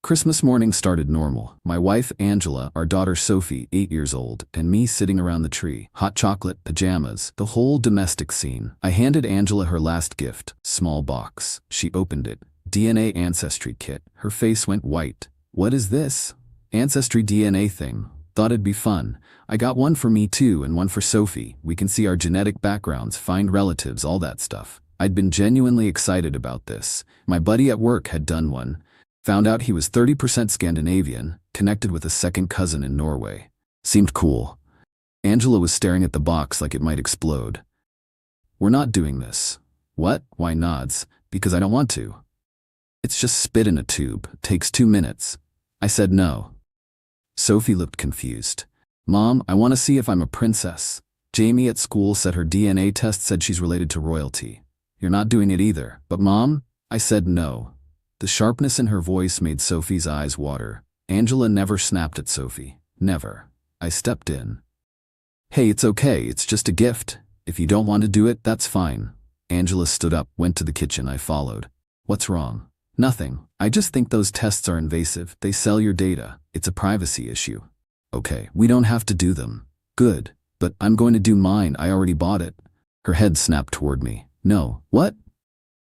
Christmas morning started normal. My wife, Angela, our daughter Sophie, 8 years old, and me sitting around the tree. Hot chocolate, pajamas, the whole domestic scene. I handed Angela her last gift, small box. She opened it. DNA ancestry kit. Her face went white. What is this? Ancestry DNA thing. Thought it'd be fun. I got one for me too and one for Sophie. We can see our genetic backgrounds, find relatives, all that stuff. I'd been genuinely excited about this. My buddy at work had done one. Found out he was 30% Scandinavian, connected with a second cousin in Norway. Seemed cool. Angela was staring at the box like it might explode. We're not doing this. What? Why nods? Because I don't want to. It's just spit in a tube. Takes 2 minutes. I said no. Sophie looked confused. Mom, I want to see if I'm a princess. Jamie at school said her DNA test said she's related to royalty. You're not doing it either. But Mom? I said no. The sharpness in her voice made Sophie's eyes water. Angela never snapped at Sophie. Never. I stepped in. Hey, it's okay. It's just a gift. If you don't want to do it, that's fine. Angela stood up, went to the kitchen. I followed. What's wrong? Nothing. I just think those tests are invasive. They sell your data. It's a privacy issue. Okay, we don't have to do them. Good. But I'm going to do mine. I already bought it. Her head snapped toward me. No. What?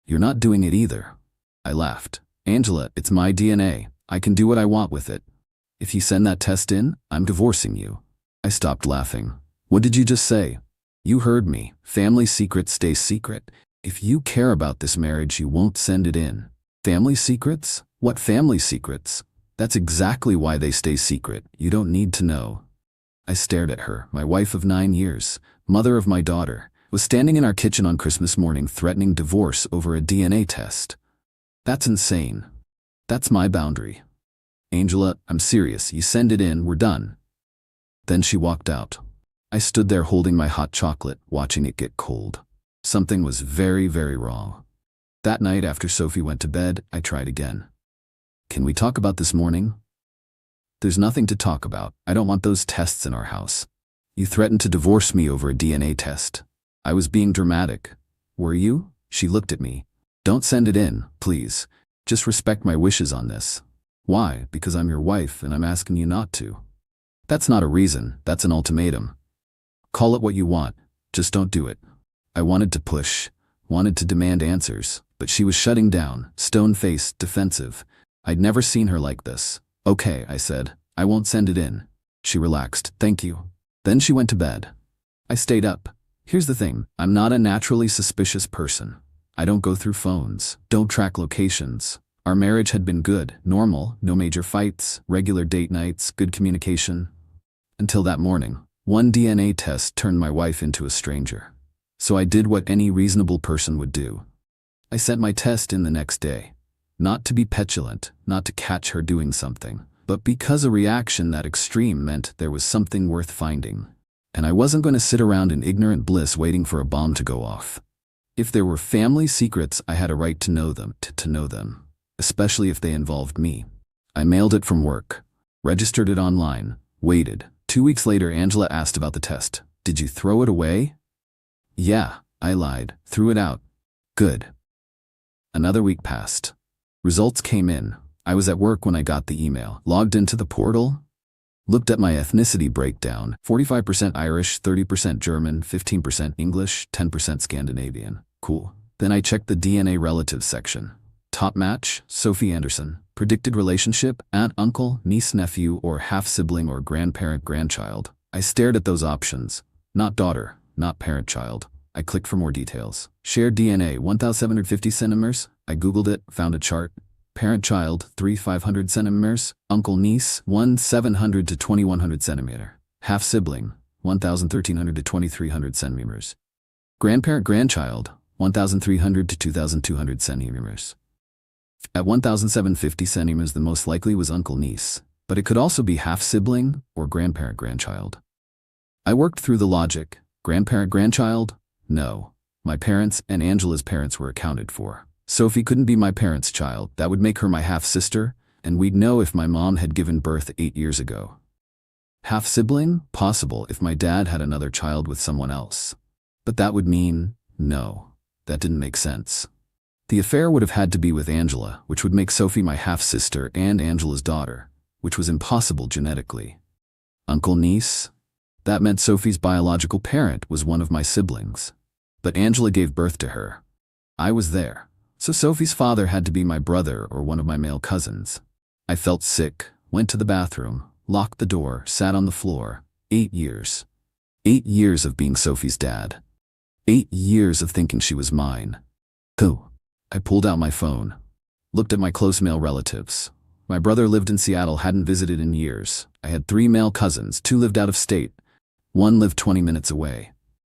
You're not doing it either. I laughed. Angela, it's my DNA. I can do what I want with it. If you send that test in, I'm divorcing you. I stopped laughing. What did you just say? You heard me. Family secrets stay secret. If you care about this marriage, you won't send it in. Family secrets? What family secrets? That's exactly why they stay secret. You don't need to know. I stared at her. My wife of 9 years, mother of my daughter, was standing in our kitchen on Christmas morning threatening divorce over a DNA test. That's insane. That's my boundary. Angela, I'm serious. You send it in, we're done. Then she walked out. I stood there holding my hot chocolate, watching it get cold. Something was very, very wrong. That night after Sophie went to bed, I tried again. Can we talk about this morning? There's nothing to talk about. I don't want those tests in our house. You threatened to divorce me over a DNA test. I was being dramatic. Were you? She looked at me. Don't send it in, please. Just respect my wishes on this. Why? Because I'm your wife and I'm asking you not to. That's not a reason, that's an ultimatum. Call it what you want, just don't do it. I wanted to push, wanted to demand answers, but she was shutting down, stone-faced, defensive. I'd never seen her like this. Okay, I said, I won't send it in. She relaxed, thank you. Then she went to bed. I stayed up. Here's the thing, I'm not a naturally suspicious person. I don't go through phones, don't track locations. Our marriage had been good, normal, no major fights, regular date nights, good communication. Until that morning, one DNA test turned my wife into a stranger. So I did what any reasonable person would do. I sent my test in the next day. Not to be petulant, not to catch her doing something, but because a reaction that extreme meant there was something worth finding. And I wasn't going to sit around in ignorant bliss waiting for a bomb to go off. If there were family secrets, I had a right to know them, especially if they involved me. I mailed it from work, registered it online, waited. 2 weeks later, Angela asked about the test. Did you throw it away? Yeah, I lied. Threw it out. Good. Another week passed. Results came in. I was at work when I got the email. Logged into the portal. Looked at my ethnicity breakdown. 45% Irish, 30% German, 15% English, 10% Scandinavian. Cool. Then I checked the DNA relatives section. Top match, Sophie Anderson. Predicted relationship, aunt, uncle, niece, nephew, or half-sibling or grandparent, grandchild. I stared at those options. Not daughter, not parent-child. I clicked for more details. Shared DNA, 1,750 centimeters. I Googled it, found a chart. Parent-child, 3,500 centimeters. Uncle-niece, 1,700 to 2,100 centimeter. Half-sibling, 1,1300 to 2,300 centimeters. Grandparent-grandchild, 1,300 to 2,200 centimeters. At 1,750 centimeters, the most likely was uncle-niece, but it could also be half-sibling or grandparent-grandchild. I worked through the logic. Grandparent-grandchild? No. My parents and Angela's parents were accounted for. Sophie couldn't be my parents' child. That would make her my half-sister, and we'd know if my mom had given birth 8 years ago. Half-sibling? Possible if my dad had another child with someone else. But that would mean no. That didn't make sense. The affair would have had to be with Angela, which would make Sophie my half-sister and Angela's daughter, which was impossible genetically. Uncle-niece? That meant Sophie's biological parent was one of my siblings. But Angela gave birth to her. I was there. So Sophie's father had to be my brother or one of my male cousins. I felt sick, went to the bathroom, locked the door, sat on the floor. 8 years. 8 years of being Sophie's dad. 8 years of thinking she was mine. I pulled out my phone. Looked at my close male relatives. My brother lived in Seattle, hadn't visited in years. I had 3 male cousins, 2 lived out of state. 1 lived 20 minutes away.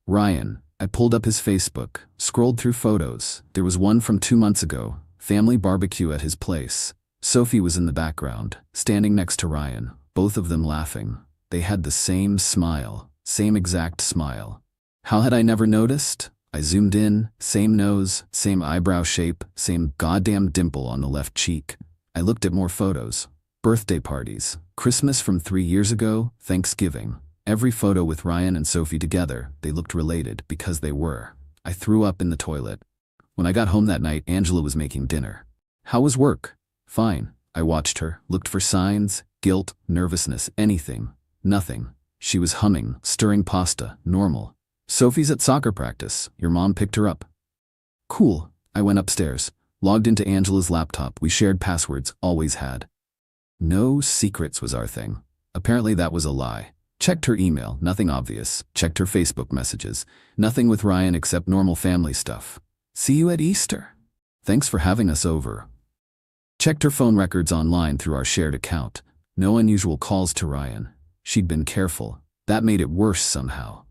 Ryan. I pulled up his Facebook, scrolled through photos. There was one from 2 months ago, family barbecue at his place. Sophie was in the background, standing next to Ryan, both of them laughing. They had the same smile, same exact smile. How had I never noticed? I zoomed in, same nose, same eyebrow shape, same goddamn dimple on the left cheek. I looked at more photos. Birthday parties, Christmas from 3 years ago, Thanksgiving. Every photo with Ryan and Sophie together, they looked related because they were. I threw up in the toilet. When I got home that night, Angela was making dinner. How was work? Fine. I watched her, looked for signs, guilt, nervousness, anything. Nothing. She was humming, stirring pasta, normal. Sophie's at soccer practice. Your mom picked her up. Cool. I went upstairs, logged into Angela's laptop. We shared passwords, always had. No secrets was our thing. Apparently that was a lie. Checked her email, nothing obvious. Checked her Facebook messages. Nothing with Ryan except normal family stuff. See you at Easter. Thanks for having us over. Checked her phone records online through our shared account. No unusual calls to Ryan. She'd been careful. That made it worse somehow.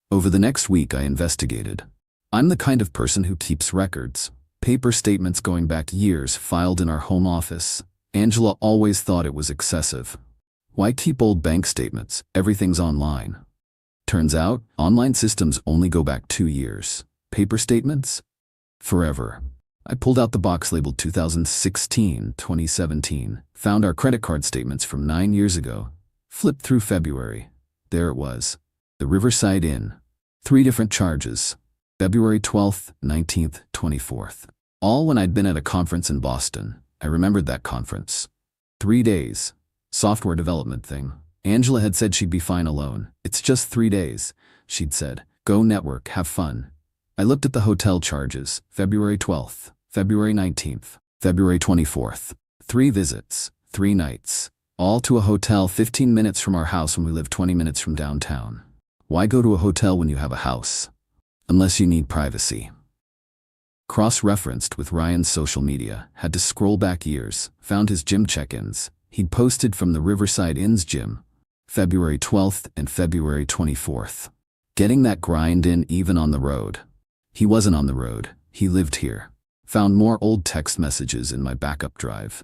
Over the next week I investigated. I'm the kind of person who keeps records. Paper statements going back years filed in our home office. Angela always thought it was excessive. Why keep old bank statements? Everything's online. Turns out, online systems only go back 2 years. Paper statements? Forever. I pulled out the box labeled 2016, 2017, found our credit card statements from 9 years ago, flipped through February. There it was. The Riverside Inn. 3 different charges. February 12th, 19th, 24th. All when I'd been at a conference in Boston. I remembered that conference. 3 days. Software development thing. Angela had said she'd be fine alone. It's just 3 days, she'd said. Go network, have fun. I looked at the hotel charges. February 12th, February 19th, February 24th. 3 visits, 3 nights. All to a hotel 15 minutes from our house when we live 20 minutes from downtown. Why go to a hotel when you have a house? Unless you need privacy. Cross-referenced with Ryan's social media, had to scroll back years, found his gym check-ins. He'd posted from the Riverside Inn's gym, February 12th and February 24th. Getting that grind in even on the road. He wasn't on the road, he lived here. Found more old text messages in my backup drive.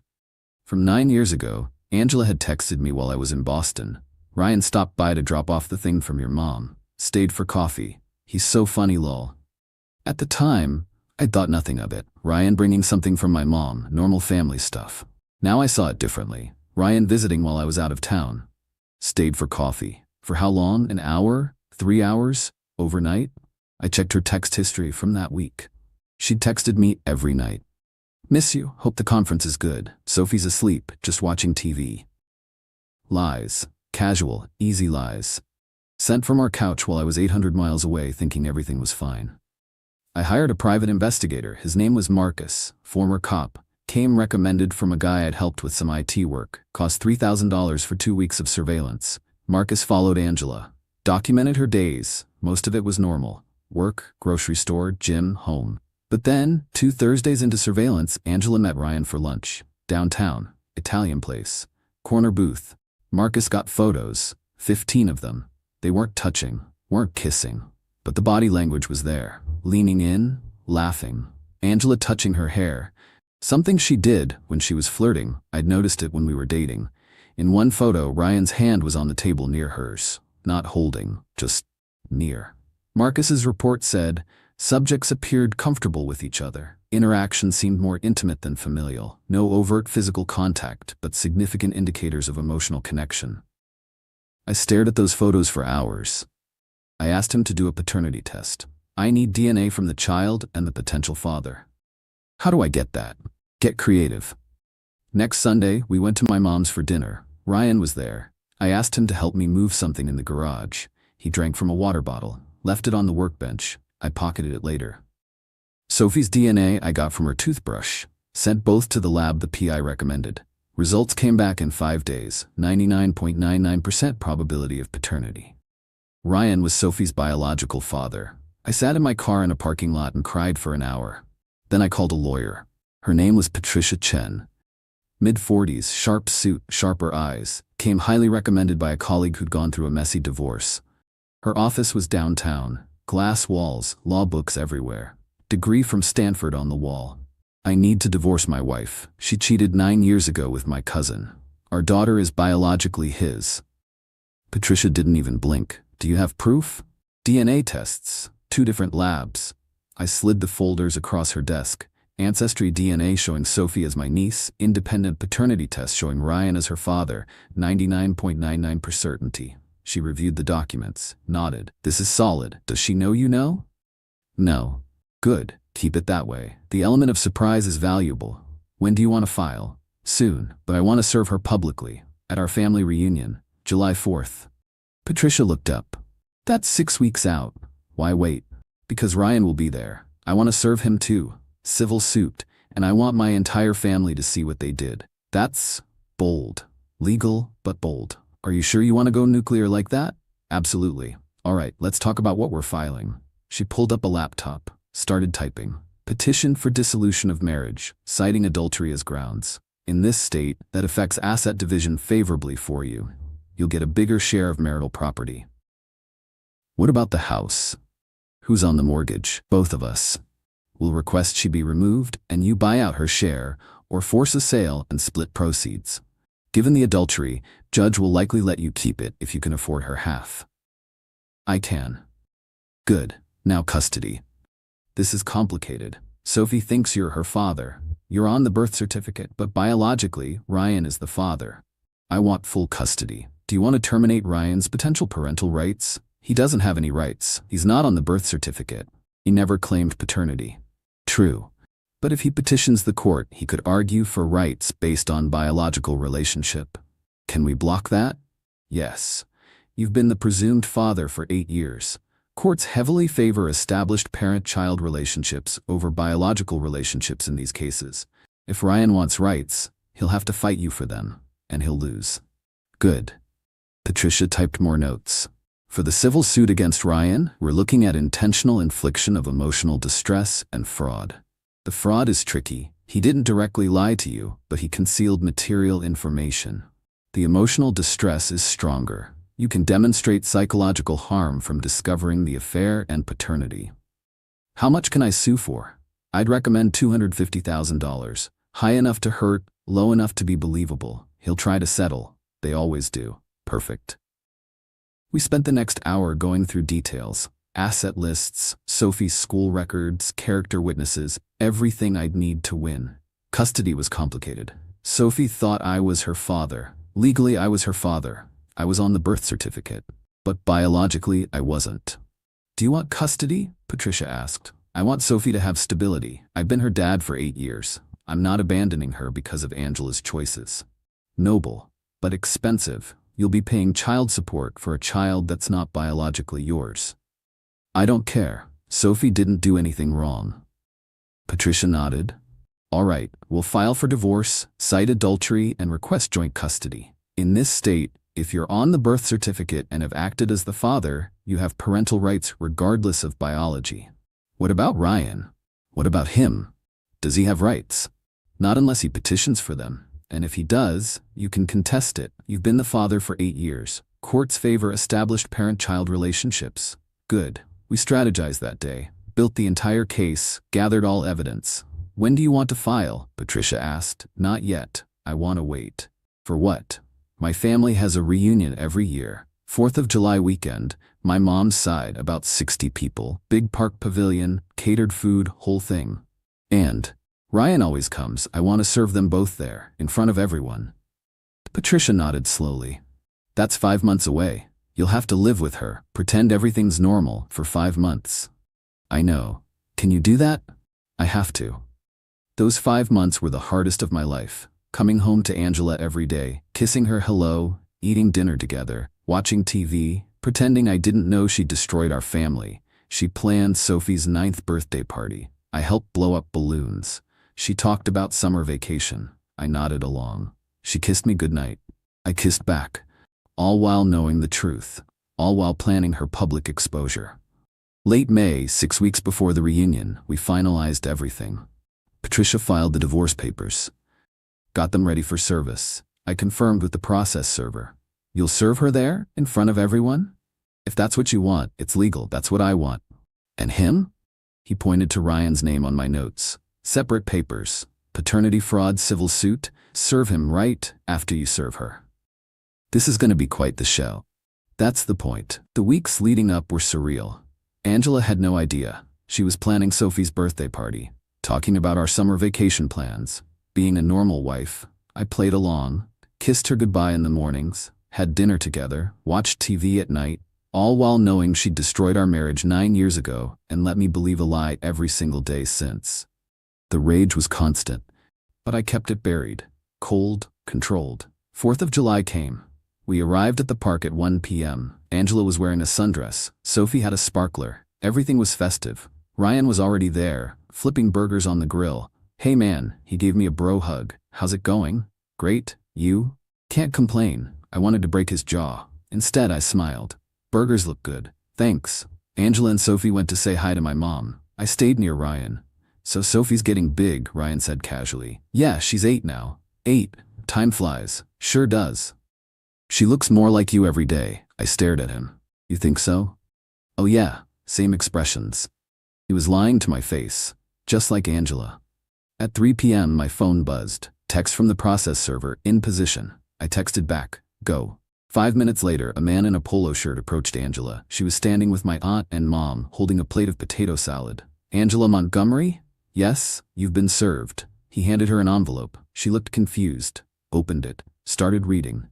From 9 years ago, Angela had texted me while I was in Boston. Ryan stopped by to drop off the thing from your mom. Stayed for coffee. He's so funny lol. At the time, I thought nothing of it. Ryan bringing something from my mom, normal family stuff. Now I saw it differently. Ryan visiting while I was out of town. Stayed for coffee. For how long? An hour? 3 hours? Overnight? I checked her text history from that week. She'd texted me every night. Miss you. Hope the conference is good. Sophie's asleep, just watching TV. Lies. Casual, easy lies. Sent from our couch while I was 800 miles away thinking everything was fine. I hired a private investigator. His name was Marcus, former cop. Came recommended from a guy I'd helped with some IT work. Cost $3,000 for 2 weeks of surveillance. Marcus followed Angela. Documented her days. Most of it was normal. Work, grocery store, gym, home. But then, 2 Thursdays into surveillance, Angela met Ryan for lunch. Downtown. Italian place. Corner booth. Marcus got photos. 15 of them. They weren't touching, weren't kissing. But the body language was there. Leaning in, laughing. Angela touching her hair. Something she did when she was flirting. I'd noticed it when we were dating. In one photo, Ryan's hand was on the table near hers. Not holding, just near. Marcus's report said, subjects appeared comfortable with each other. Interaction seemed more intimate than familial. No overt physical contact, but significant indicators of emotional connection. I stared at those photos for hours. I asked him to do a paternity test. I need DNA from the child and the potential father. How do I get that? Get creative. Next Sunday, we went to my mom's for dinner. Ryan was there. I asked him to help me move something in the garage. He drank from a water bottle, left it on the workbench. I pocketed it later. Sophie's DNA I got from her toothbrush. Sent both to the lab the PI recommended. Results came back in 5 days, 99.99% probability of paternity. Ryan was Sophie's biological father. I sat in my car in a parking lot and cried for an hour. Then I called a lawyer. Her name was Patricia Chen. Mid-40s, sharp suit, sharper eyes, came highly recommended by a colleague who'd gone through a messy divorce. Her office was downtown, glass walls, law books everywhere. Degree from Stanford on the wall. I need to divorce my wife. She cheated 9 years ago with my cousin. Our daughter is biologically his. Patricia didn't even blink. Do you have proof? DNA tests. 2 different labs. I slid the folders across her desk. Ancestry DNA showing Sophie as my niece. Independent paternity test showing Ryan as her father. 99.99% certainty. She reviewed the documents, nodded. This is solid. Does she know you know? No. Good. Keep it that way. The element of surprise is valuable. When do you want to file? Soon, but I want to serve her publicly. At our family reunion, July 4th. Patricia looked up. That's 6 weeks out. Why wait? Because Ryan will be there. I want to serve him too. Civil suit. And I want my entire family to see what they did. That's bold. Legal, but bold. Are you sure you want to go nuclear like that? Absolutely. All right, let's talk about what we're filing. She pulled up a laptop. Started typing. Petition for dissolution of marriage, citing adultery as grounds. In this state, that affects asset division favorably for you. You'll get a bigger share of marital property. What about the house? Who's on the mortgage? Both of us. We'll request she be removed and you buy out her share or force a sale and split proceeds. Given the adultery, judge will likely let you keep it if you can afford her half. I can. Good. Now custody. This is complicated. Sophie thinks you're her father. You're on the birth certificate, but biologically, Ryan is the father. I want full custody. Do you want to terminate Ryan's potential parental rights? He doesn't have any rights. He's not on the birth certificate. He never claimed paternity. True. But if he petitions the court, he could argue for rights based on biological relationship. Can we block that? Yes. You've been the presumed father for 8 years. Courts heavily favor established parent-child relationships over biological relationships in these cases. If Ryan wants rights, he'll have to fight you for them, and he'll lose. Good. Patricia typed more notes. For the civil suit against Ryan, we're looking at intentional infliction of emotional distress and fraud. The fraud is tricky. He didn't directly lie to you, but he concealed material information. The emotional distress is stronger. You can demonstrate psychological harm from discovering the affair and paternity. How much can I sue for? I'd recommend $250,000. High enough to hurt, low enough to be believable. He'll try to settle. They always do. Perfect. We spent the next hour going through details. Asset lists, Sophie's school records, character witnesses, everything I'd need to win. Custody was complicated. Sophie thought I was her father. Legally, I was her father. I was on the birth certificate, but biologically, I wasn't. Do you want custody? Patricia asked. I want Sophie to have stability. I've been her dad for 8 years. I'm not abandoning her because of Angela's choices. Noble, but expensive. You'll be paying child support for a child that's not biologically yours. I don't care. Sophie didn't do anything wrong. Patricia nodded. All right, we'll file for divorce, cite adultery, and request joint custody. In this state, if you're on the birth certificate and have acted as the father, you have parental rights regardless of biology. What about Ryan? What about him? Does he have rights? Not unless he petitions for them. And if he does, you can contest it. You've been the father for 8 years. Courts favor established parent-child relationships. Good. We strategized that day, built the entire case, gathered all evidence. When do you want to file? Patricia asked. Not yet. I want to wait. For what? My family has a reunion every year. 4th of July weekend, my mom's side, about 60 people, big park pavilion, catered food, whole thing. And Ryan always comes. I want to serve them both there, in front of everyone. Patricia nodded slowly. That's 5 months away. You'll have to live with her, pretend everything's normal for 5 months. I know. Can you do that? I have to. Those 5 months were the hardest of my life. Coming home to Angela every day, kissing her hello, eating dinner together, watching TV, pretending I didn't know she'd destroyed our family. She planned Sophie's 9th birthday party. I helped blow up balloons. She talked about summer vacation. I nodded along. She kissed me goodnight. I kissed back. All while knowing the truth. All while planning her public exposure. Late May, 6 weeks before the reunion, we finalized everything. Patricia filed the divorce papers. Got them ready for service. I confirmed with the process server. You'll serve her there, in front of everyone? If that's what you want, it's legal, that's what I want. And him? He pointed to Ryan's name on my notes. Separate papers. Paternity fraud civil suit. Serve him right after you serve her. This is going to be quite the show. That's the point. The weeks leading up were surreal. Angela had no idea. She was planning Sophie's birthday party, talking about our summer vacation plans. Being a normal wife, I played along, kissed her goodbye in the mornings, had dinner together, watched TV at night, all while knowing she'd destroyed our marriage 9 years ago and let me believe a lie every single day since. The rage was constant, but I kept it buried, cold, controlled. 4th of July came. We arrived at the park at 1 p.m. Angela was wearing a sundress. Sophie had a sparkler. Everything was festive. Ryan was already there, flipping burgers on the grill. Hey man, he gave me a bro hug. How's it going? Great, you? Can't complain. I wanted to break his jaw. Instead, I smiled. Burgers look good. Thanks. Angela and Sophie went to say hi to my mom. I stayed near Ryan. So Sophie's getting big, Ryan said casually. Yeah, she's 8 now. 8. Time flies. Sure does. She looks more like you every day. I stared at him. You think so? Oh yeah, same expressions. He was lying to my face, just like Angela. At 3 p.m. my phone buzzed. Text from the process server, in position. I texted back, go. 5 minutes later, a man in a polo shirt approached Angela. She was standing with my aunt and mom, holding a plate of potato salad. Angela Montgomery? Yes, you've been served. He handed her an envelope. She looked confused, opened it, started reading.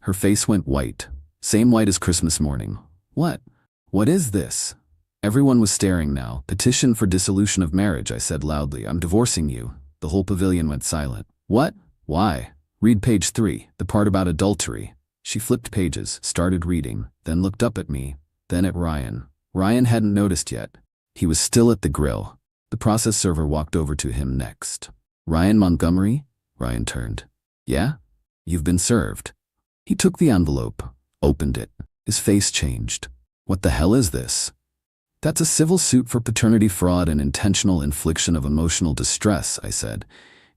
Her face went white. Same white as Christmas morning. What? What is this? Everyone was staring now. Petition for dissolution of marriage, I said loudly. I'm divorcing you. The whole pavilion went silent. What? Why? Read page 3, the part about adultery. She flipped pages, started reading, then looked up at me, then at Ryan. Ryan hadn't noticed yet. He was still at the grill. The process server walked over to him next. Ryan Montgomery? Ryan turned. Yeah? You've been served. He took the envelope, opened it. His face changed. What the hell is this? That's a civil suit for paternity fraud and intentional infliction of emotional distress, I said.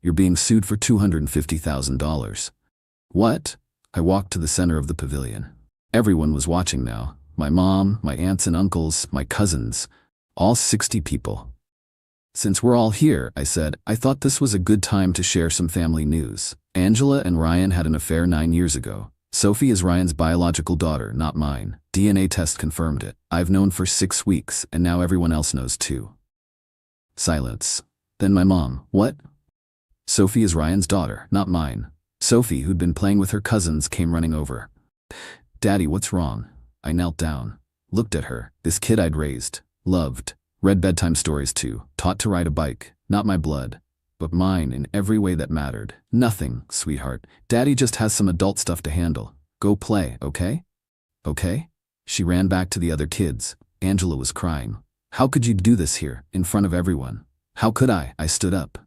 You're being sued for $250,000. What? I walked to the center of the pavilion. Everyone was watching now. My mom, my aunts and uncles, my cousins. All 60 people. Since we're all here, I said, I thought this was a good time to share some family news. Angela and Ryan had an affair 9 years ago. Sophie is Ryan's biological daughter, not mine. DNA test confirmed it. I've known for 6 weeks, and now everyone else knows too. Silence. Then my mom, what? Sophie is Ryan's daughter, not mine. Sophie, who'd been playing with her cousins, came running over. Daddy, what's wrong? I knelt down, looked at her. This kid I'd raised, loved, read bedtime stories to, taught to ride a bike, not my blood, but mine in every way that mattered. Nothing, sweetheart. Daddy just has some adult stuff to handle. Go play, okay? Okay? She ran back to the other kids. Angela was crying. How could you do this here, in front of everyone? How could I? I stood up.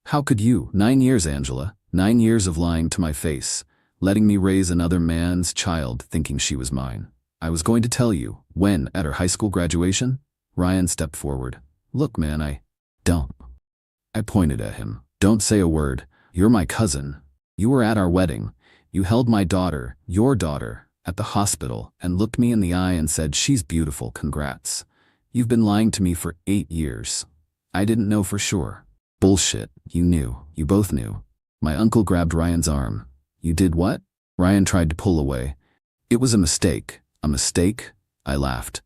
How could you? 9 years, Angela. 9 years of lying to my face, letting me raise another man's child thinking she was mine. I was going to tell you, when, at her high school graduation? Ryan stepped forward. Look, man, don't. I pointed at him. Don't say a word. You're my cousin. You were at our wedding. You held my daughter, your daughter, at the hospital and looked me in the eye and said, she's beautiful, congrats. You've been lying to me for 8 years. I didn't know for sure. Bullshit. You knew. You both knew. My uncle grabbed Ryan's arm. You did what? Ryan tried to pull away. It was a mistake. A mistake? I laughed.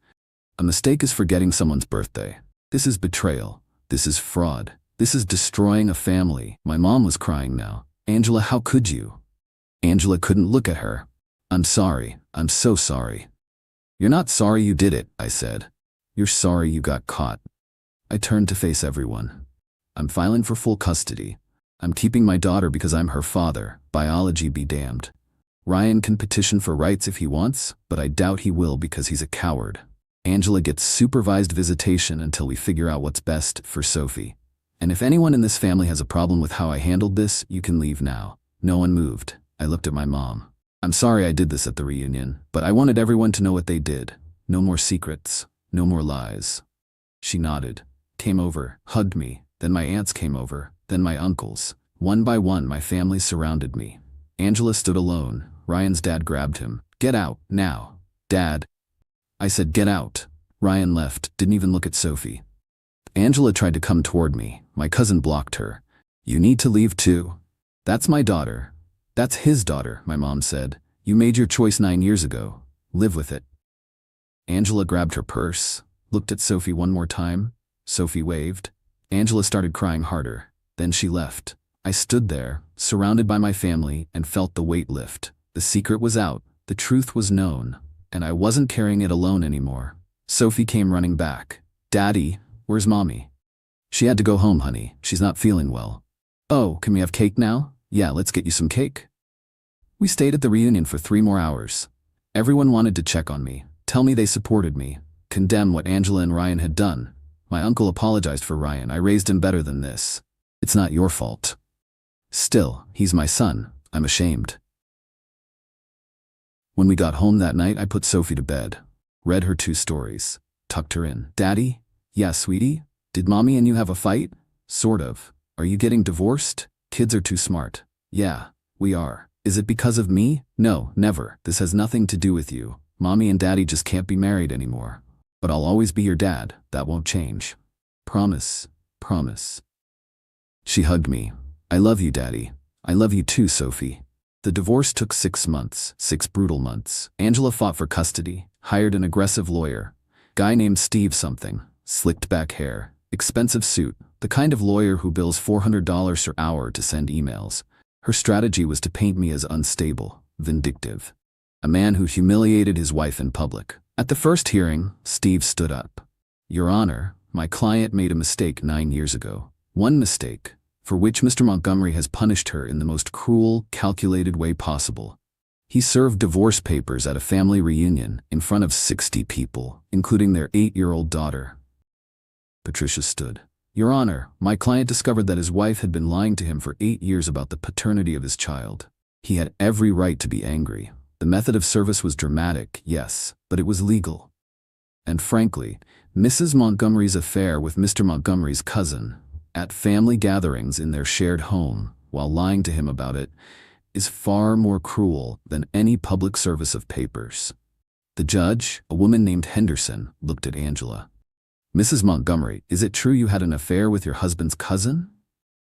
A mistake is forgetting someone's birthday. This is betrayal. This is fraud. This is destroying a family. My mom was crying now. Angela, how could you? Angela couldn't look at her. I'm sorry. I'm so sorry. You're not sorry you did it, I said. You're sorry you got caught. I turned to face everyone. I'm filing for full custody. I'm keeping my daughter because I'm her father. Biology be damned. Ryan can petition for rights if he wants, but I doubt he will because he's a coward. Angela gets supervised visitation until we figure out what's best for Sophie. And if anyone in this family has a problem with how I handled this, you can leave now. No one moved. I looked at my mom. I'm sorry I did this at the reunion, but I wanted everyone to know what they did. No more secrets. No more lies. She nodded, came over, hugged me. Then my aunts came over, then my uncles. One by one, my family surrounded me. Angela stood alone. Ryan's dad grabbed him. Get out, now. Dad. I said, get out. Ryan left, didn't even look at Sophie. Angela tried to come toward me. My cousin blocked her. You need to leave too. That's my daughter. That's his daughter, my mom said. You made your choice 9 years ago. Live with it. Angela grabbed her purse, looked at Sophie one more time. Sophie waved. Angela started crying harder. Then she left. I stood there, surrounded by my family, and felt the weight lift. The secret was out, the truth was known, and I wasn't carrying it alone anymore. Sophie came running back. Daddy, where's Mommy? She had to go home, honey. She's not feeling well. Oh, can we have cake now? Yeah, let's get you some cake. We stayed at the reunion for 3 more hours. Everyone wanted to check on me, tell me they supported me, condemn what Angela and Ryan had done. My uncle apologized for Ryan. I raised him better than this. It's not your fault. Still, he's my son. I'm ashamed. When we got home that night, I put Sophie to bed, read her 2 stories, tucked her in. Daddy? Yeah, sweetie? Did Mommy and you have a fight? Sort of. Are you getting divorced? Kids are too smart. Yeah, we are. Is it because of me? No, never. This has nothing to do with you. Mommy and Daddy just can't be married anymore. But I'll always be your dad. That won't change. Promise. Promise. She hugged me. I love you, Daddy. I love you too, Sophie. The divorce took 6 months, 6 brutal months. Angela fought for custody, hired an aggressive lawyer. Guy named Steve something, slicked back hair, expensive suit, the kind of lawyer who bills $400 per hour to send emails. Her strategy was to paint me as unstable, vindictive. A man who humiliated his wife in public. At the first hearing, Steve stood up. Your Honor, my client made a mistake 9 years ago. One mistake, for which Mr. Montgomery has punished her in the most cruel, calculated way possible. He served divorce papers at a family reunion in front of 60 people, including their 8-year-old daughter. Patricia stood. Your Honor, my client discovered that his wife had been lying to him for 8 years about the paternity of his child. He had every right to be angry. The method of service was dramatic, yes, but it was legal. And frankly, Mrs. Montgomery's affair with Mr. Montgomery's cousin, at family gatherings in their shared home, while lying to him about it, is far more cruel than any public service of papers. The judge, a woman named Henderson, looked at Angela. Mrs. Montgomery, is it true you had an affair with your husband's cousin?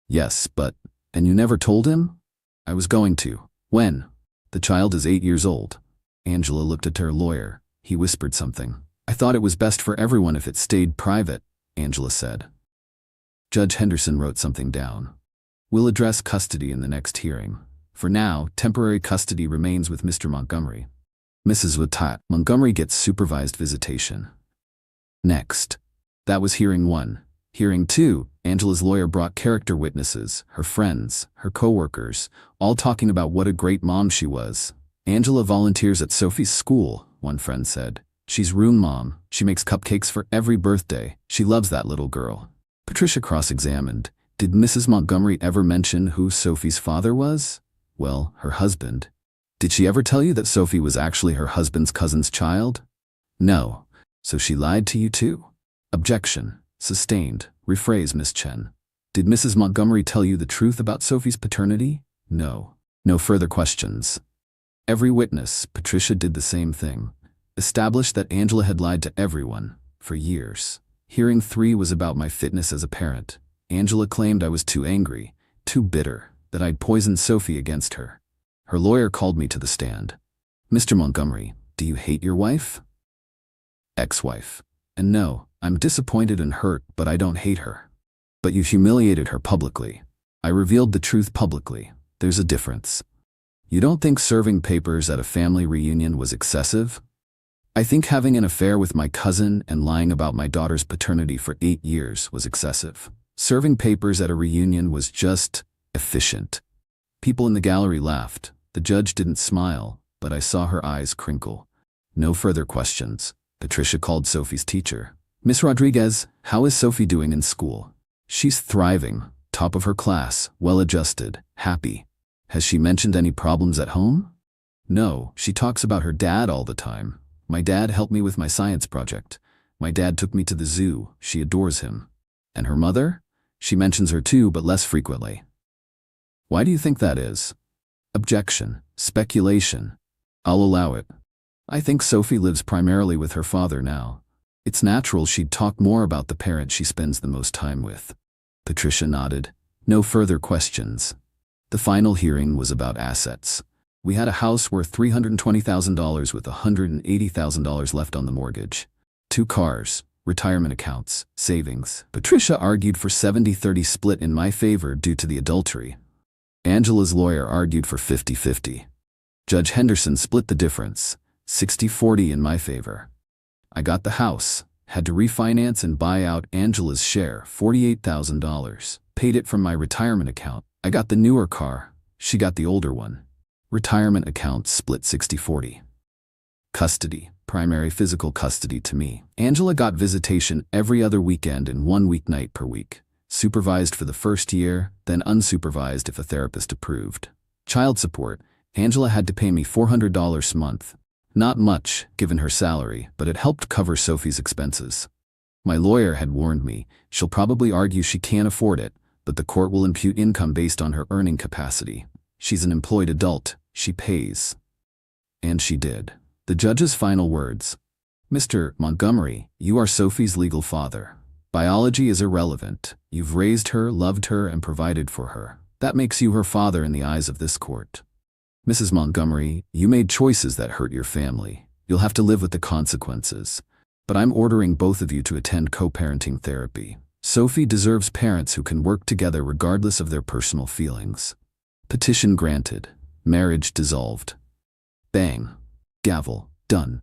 Yes, but, and you never told him? I was going to. When? The child is 8 years old. Angela looked at her lawyer. He whispered something. I thought it was best for everyone if it stayed private, Angela said. Judge Henderson wrote something down. We'll address custody in the next hearing. For now, temporary custody remains with Mr. Montgomery. Mrs. Montgomery gets supervised visitation. Next. That was hearing 1. Hearing 2, Angela's lawyer brought character witnesses, her friends, her co-workers, all talking about what a great mom she was. Angela volunteers at Sophie's school, one friend said. She's room mom. She makes cupcakes for every birthday. She loves that little girl. Patricia cross-examined. Did Mrs. Montgomery ever mention who Sophie's father was? Well, her husband. Did she ever tell you that Sophie was actually her husband's cousin's child? No. So she lied to you too? Objection. Sustained. Rephrase, Miss Chen. Did Mrs. Montgomery tell you the truth about Sophie's paternity? No. No further questions. Every witness, Patricia did the same thing. Established that Angela had lied to everyone, for years. Hearing 3 was about my fitness as a parent. Angela claimed I was too angry, too bitter, that I'd poisoned Sophie against her. Her lawyer called me to the stand. Mr. Montgomery, do you hate your wife? Ex-wife. And no, I'm disappointed and hurt, but I don't hate her. But you humiliated her publicly. I revealed the truth publicly. There's a difference. You don't think serving papers at a family reunion was excessive? I think having an affair with my cousin and lying about my daughter's paternity for 8 years was excessive. Serving papers at a reunion was just efficient. People in the gallery laughed. The judge didn't smile, but I saw her eyes crinkle. No further questions. Patricia called Sophie's teacher. "Miss Rodriguez, how is Sophie doing in school?" "She's thriving, top of her class, well-adjusted, happy." "Has she mentioned any problems at home?" "No, she talks about her dad all the time. My dad helped me with my science project. My dad took me to the zoo. She adores him." "And her mother?" "She mentions her too, but less frequently." "Why do you think that is?" Objection. Speculation. I'll allow it. I think Sophie lives primarily with her father now. It's natural she'd talk more about the parent she spends the most time with. Patricia nodded. No further questions. The final hearing was about assets. We had a house worth $320,000 with $180,000 left on the mortgage. 2 cars, retirement accounts, savings. Patricia argued for 70-30 split in my favor due to the adultery. Angela's lawyer argued for 50-50. Judge Henderson split the difference, 60-40 in my favor. I got the house, had to refinance and buy out Angela's share, $48,000. Paid it from my retirement account. I got the newer car, she got the older one. Retirement account split 60-40. Custody, primary physical custody to me. Angela got visitation every other weekend and 1 weeknight per week. Supervised for the first year, then unsupervised if a therapist approved. Child support. Angela had to pay me $400 a month. Not much, given her salary, but it helped cover Sophie's expenses. My lawyer had warned me, she'll probably argue she can't afford it, but the court will impute income based on her earning capacity. She's an employed adult, she pays. And she did. The judge's final words. "Mr. Montgomery, you are Sophie's legal father. Biology is irrelevant. You've raised her, loved her, and provided for her. That makes you her father in the eyes of this court. Mrs. Montgomery, you made choices that hurt your family. You'll have to live with the consequences. But I'm ordering both of you to attend co-parenting therapy. Sophie deserves parents who can work together regardless of their personal feelings." Petition granted. Marriage dissolved. Bang. Gavel. Done.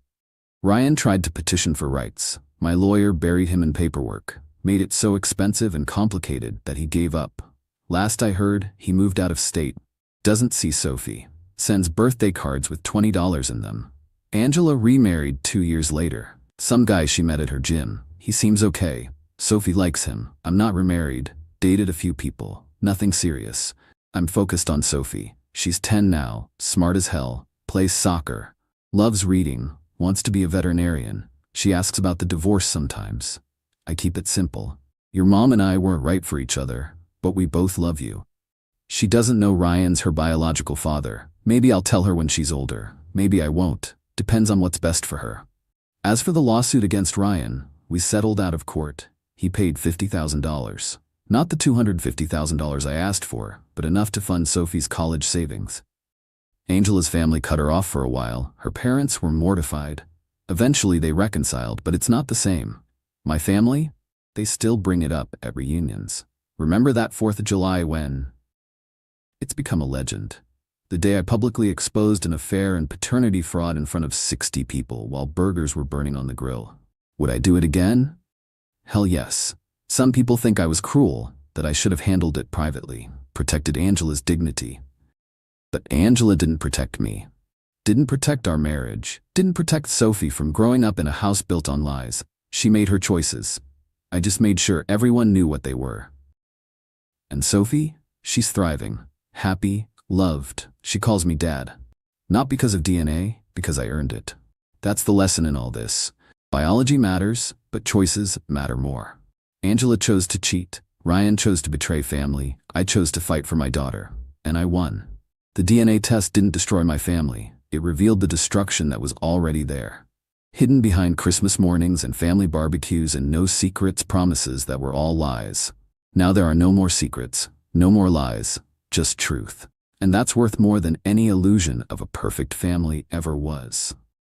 Ryan tried to petition for rights. My lawyer buried him in paperwork, made it so expensive and complicated that he gave up. Last I heard, he moved out of state. Doesn't see Sophie. Sends birthday cards with $20 in them. Angela remarried 2 years later. Some guy she met at her gym. He seems okay. Sophie likes him. I'm not remarried. Dated a few people. Nothing serious. I'm focused on Sophie. She's 10 now, smart as hell, plays soccer, loves reading, wants to be a veterinarian. She asks about the divorce sometimes. I keep it simple. Your mom and I weren't right for each other, but we both love you. She doesn't know Ryan's her biological father. Maybe I'll tell her when she's older. Maybe I won't. Depends on what's best for her. As for the lawsuit against Ryan, we settled out of court. He paid $50,000. Not the $250,000 I asked for, but enough to fund Sophie's college savings. Angela's family cut her off for a while. Her parents were mortified. Eventually they reconciled, but it's not the same. My family? They still bring it up at reunions. Remember that 4th of July when? It's become a legend. The day I publicly exposed an affair and paternity fraud in front of 60 people while burgers were burning on the grill. Would I do it again? Hell yes. Some people think I was cruel, that I should have handled it privately, protected Angela's dignity. But Angela didn't protect me. Didn't protect our marriage. Didn't protect Sophie from growing up in a house built on lies. She made her choices. I just made sure everyone knew what they were. And Sophie? She's thriving, happy, loved. She calls me Dad. Not because of DNA, because I earned it. That's the lesson in all this. Biology matters, but choices matter more. Angela chose to cheat. Ryan chose to betray family. I chose to fight for my daughter. And I won. The DNA test didn't destroy my family. It revealed the destruction that was already there. Hidden behind Christmas mornings and family barbecues and no secrets promises that were all lies. Now there are no more secrets, no more lies, just truth. And that's worth more than any illusion of a perfect family ever was.